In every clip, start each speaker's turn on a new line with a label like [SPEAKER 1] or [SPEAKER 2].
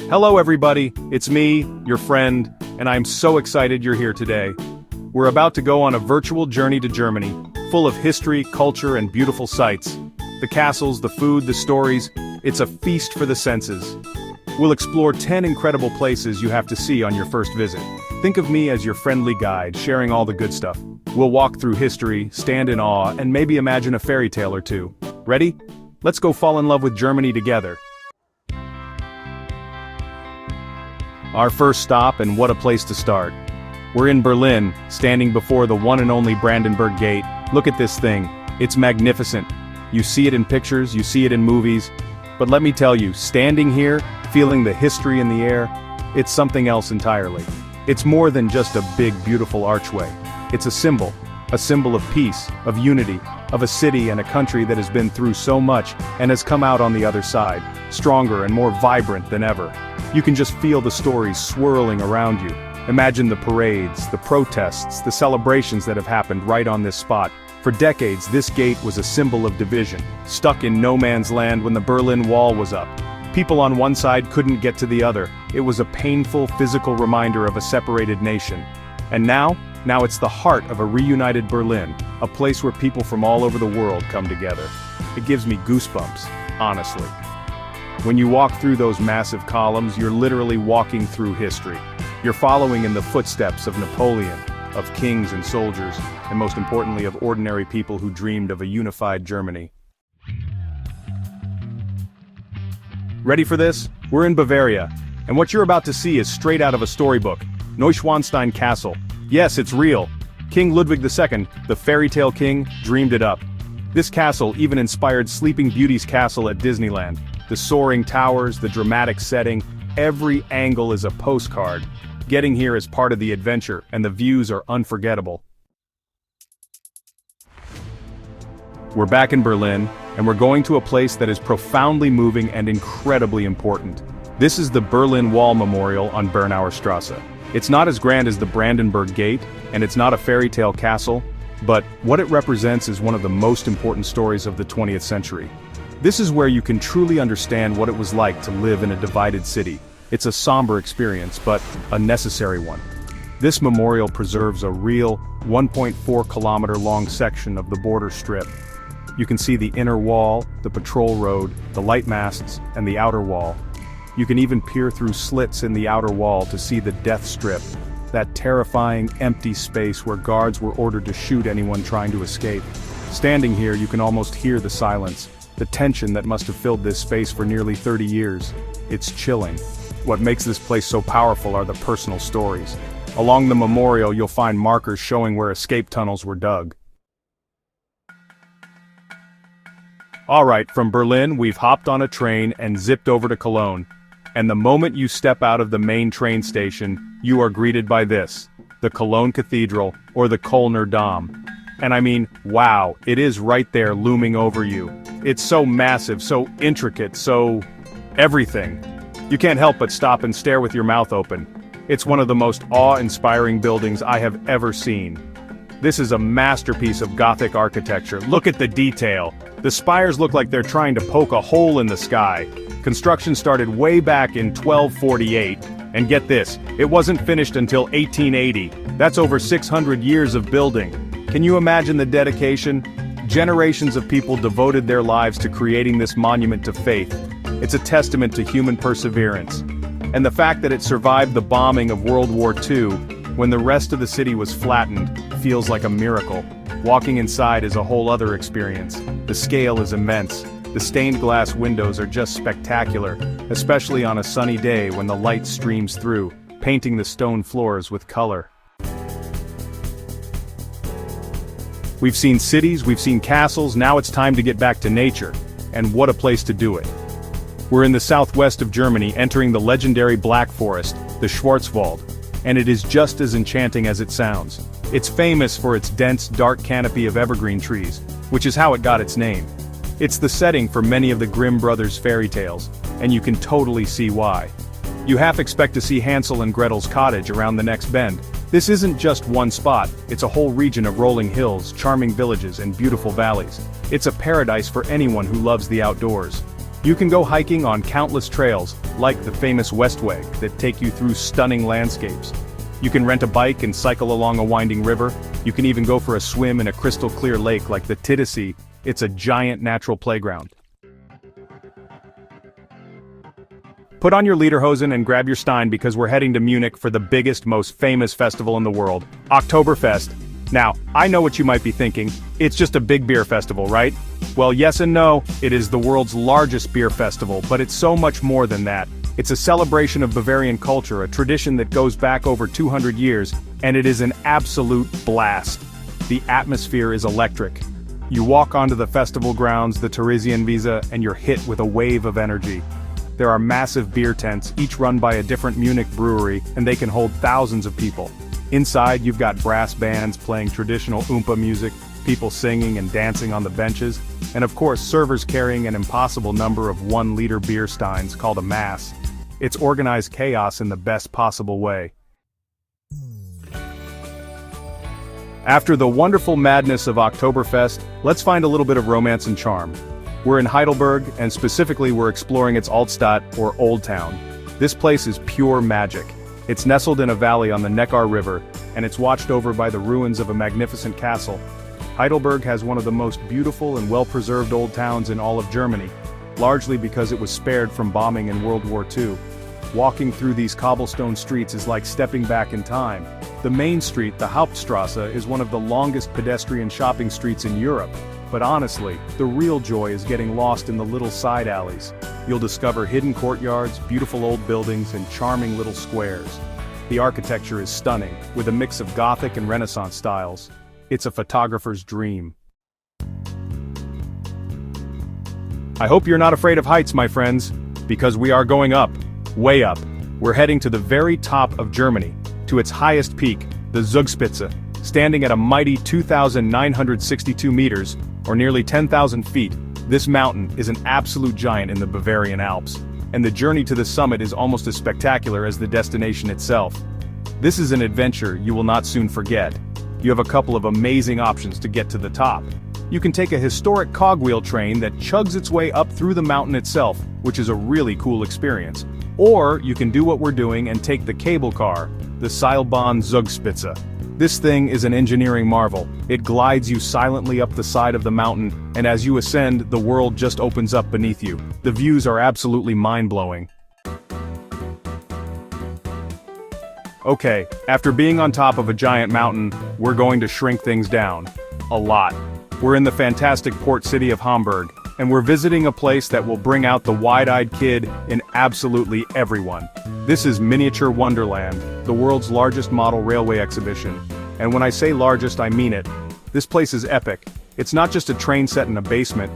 [SPEAKER 1] Hello everybody, it's me, your friend, and I'm so excited you're here today. We're about to go on a virtual journey to Germany, full of history, culture, and beautiful sights. The castles, the food, the stories, it's a feast for the senses. We'll explore 10 incredible places you have to see on your first visit. Think of me as your friendly guide, sharing all the good stuff. We'll walk through history, stand in awe, and maybe imagine a fairy tale or two. Ready? Let's go fall in love with Germany together. Our first stop, and what a place to start. We're in Berlin, standing before the one and only Brandenburg Gate. Look at this thing. It's magnificent. You see it in pictures, you see it in movies. But let me tell you, standing here, feeling the history in the air, it's something else entirely. It's more than just a big, beautiful archway. It's a symbol of peace, of unity, of a city and a country that has been through so much and has come out on the other side, stronger and more vibrant than ever. You can just feel the stories swirling around you. Imagine the parades, the protests, the celebrations that have happened right on this spot. For decades, this gate was a symbol of division, stuck in no man's land when the Berlin Wall was up. People on one side couldn't get to the other. It was a painful, physical reminder of a separated nation. And now it's the heart of a reunited Berlin, a place where people from all over the world come together. It gives me goosebumps, honestly. When you walk through those massive columns, you're literally walking through history. You're following in the footsteps of Napoleon, of kings and soldiers, and most importantly of ordinary people who dreamed of a unified Germany. Ready for this? We're in Bavaria, and what you're about to see is straight out of a storybook. Neuschwanstein Castle. Yes, it's real. King Ludwig II, the fairy tale king, dreamed it up. This castle even inspired Sleeping Beauty's castle at Disneyland. The soaring towers, the dramatic setting, every angle is a postcard. Getting here is part of the adventure, and the views are unforgettable. We're back in Berlin, and we're going to a place that is profoundly moving and incredibly important. This is the Berlin Wall Memorial on Bernauer Strasse. It's not as grand as the Brandenburg Gate, and it's not a fairy tale castle, but what it represents is one of the most important stories of the 20th century. This is where you can truly understand what it was like to live in a divided city. It's a somber experience, but a necessary one. This memorial preserves a real 1.4-kilometer-long section of the border strip. You can see the inner wall, the patrol road, the light masts, and the outer wall. You can even peer through slits in the outer wall to see the death strip, that terrifying, empty space where guards were ordered to shoot anyone trying to escape. Standing here, you can almost hear the silence, the tension that must have filled this space for nearly 30 years. It's chilling. What makes this place so powerful are the personal stories. Along the memorial, you'll find markers showing where escape tunnels were dug. Alright, from Berlin, we've hopped on a train and zipped over to Cologne. And the moment you step out of the main train station, you are greeted by this: the Cologne Cathedral, or the Kölner Dom. And I mean, wow, it is right there looming over you. It's so massive, so intricate, so everything. You can't help but stop and stare with your mouth open. It's one of the most awe-inspiring buildings I have ever seen. This is a masterpiece of Gothic architecture. Look at the detail. The spires look like they're trying to poke a hole in the sky. Construction started way back in 1248, and get this, it wasn't finished until 1880. That's over 600 years of building. Can you imagine the dedication? Generations of people devoted their lives to creating this monument to faith. It's a testament to human perseverance. And the fact that it survived the bombing of World War II, when the rest of the city was flattened, feels like a miracle. Walking inside is a whole other experience. The scale is immense. The stained glass windows are just spectacular, especially on a sunny day when the light streams through, painting the stone floors with color. We've seen cities, we've seen castles, now it's time to get back to nature. And what a place to do it. We're in the southwest of Germany, entering the legendary Black Forest, the Schwarzwald, and it is just as enchanting as it sounds. It's famous for its dense, dark canopy of evergreen trees, which is how it got its name. It's the setting for many of the Grimm brothers' fairy tales, and you can totally see why. You half expect to see Hansel and Gretel's cottage around the next bend. This isn't just one spot, it's a whole region of rolling hills, charming villages, and beautiful valleys. It's a paradise for anyone who loves the outdoors. You can go hiking on countless trails, like the famous Westway, that take you through stunning landscapes. You can rent a bike and cycle along a winding river. You can even go for a swim in a crystal-clear lake like the Titisee. It's a giant natural playground. Put on your lederhosen and grab your Stein because we're heading to Munich for the biggest, most famous festival in the world, Oktoberfest. Now, I know what you might be thinking, it's just a big beer festival, right? Well, yes and no, it is the world's largest beer festival, but it's so much more than that. It's a celebration of Bavarian culture, a tradition that goes back over 200 years, and it is an absolute blast. The atmosphere is electric. You walk onto the festival grounds, the Theresienwiese, and you're hit with a wave of energy. There are massive beer tents, each run by a different Munich brewery, and they can hold thousands of people. Inside, you've got brass bands playing traditional Oompa music, people singing and dancing on the benches, and of course servers carrying an impossible number of 1-liter beer steins called a mass. It's organized chaos in the best possible way. After the wonderful madness of Oktoberfest, let's find a little bit of romance and charm. We're in Heidelberg, and specifically we're exploring its Altstadt, or Old Town. This place is pure magic. It's nestled in a valley on the Neckar River, and it's watched over by the ruins of a magnificent castle. Heidelberg has one of the most beautiful and well-preserved old towns in all of Germany, largely because it was spared from bombing in World War II. Walking through these cobblestone streets is like stepping back in time. The main street, the Hauptstrasse, is one of the longest pedestrian shopping streets in Europe. But honestly, the real joy is getting lost in the little side alleys. You'll discover hidden courtyards, beautiful old buildings, and charming little squares. The architecture is stunning, with a mix of Gothic and Renaissance styles. It's a photographer's dream. I hope you're not afraid of heights, my friends, because we are going up, way up. We're heading to the very top of Germany, to its highest peak, the Zugspitze, standing at a mighty 2,962 meters, or nearly 10,000 feet. This mountain is an absolute giant in the Bavarian Alps, and the journey to the summit is almost as spectacular as the destination itself. This is an adventure you will not soon forget. You have a couple of amazing options to get to the top. You can take a historic cogwheel train that chugs its way up through the mountain itself, which is a really cool experience. Or you can do what we're doing and take the cable car, the Seilbahn Zugspitze. This thing is an engineering marvel. It glides you silently up the side of the mountain, and as you ascend, the world just opens up beneath you. The views are absolutely mind-blowing. Okay, after being on top of a giant mountain, we're going to shrink things down. A lot. We're in the fantastic port city of Hamburg, and we're visiting a place that will bring out the wide-eyed kid in absolutely everyone. This is Miniature Wonderland, the world's largest model railway exhibition. And when I say largest, I mean it. This place is epic. It's not just a train set in a basement,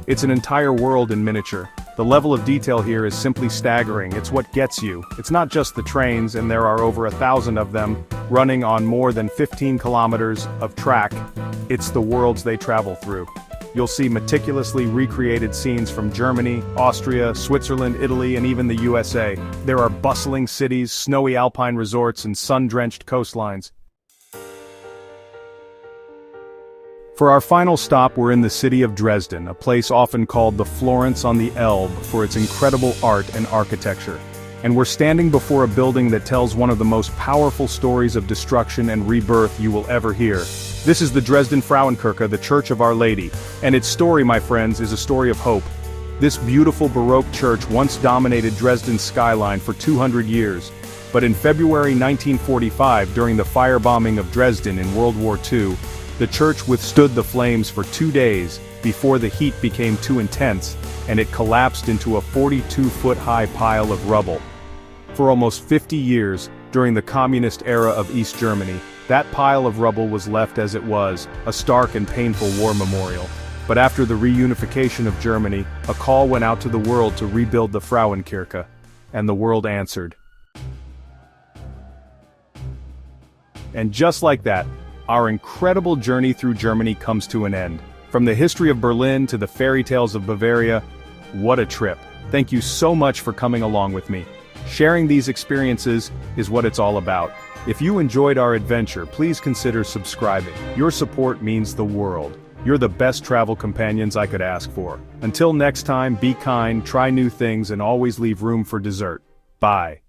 [SPEAKER 1] it's an entire world in miniature. The level of detail here is simply staggering. It's what gets you. It's not just the trains, and there are over 1,000 of them, running on more than 15 kilometers of track. It's the worlds they travel through. You'll see meticulously recreated scenes from Germany, Austria, Switzerland, Italy, and even the USA. There are bustling cities, snowy alpine resorts, and sun-drenched coastlines. For our final stop, we're in the city of Dresden, a place often called the Florence on the Elbe for its incredible art and architecture. And we're standing before a building that tells one of the most powerful stories of destruction and rebirth you will ever hear. This is the Dresden Frauenkirche, the Church of Our Lady, and its story, my friends, is a story of hope. This beautiful Baroque church once dominated Dresden's skyline for 200 years, but in February 1945, during the firebombing of Dresden in World War II, the church withstood the flames for 2 days before the heat became too intense, and it collapsed into a 42-foot-high pile of rubble. For almost 50 years, during the communist era of East Germany, that pile of rubble was left as it was, a stark and painful war memorial. But after the reunification of Germany, a call went out to the world to rebuild the Frauenkirche, and the world answered. And just like that, our incredible journey through Germany comes to an end. From the history of Berlin to the fairy tales of Bavaria, what a trip. Thank you so much for coming along with me. Sharing these experiences is what it's all about. If you enjoyed our adventure, please consider subscribing. Your support means the world. You're the best travel companions I could ask for. Until next time, be kind, try new things, and always leave room for dessert. Bye.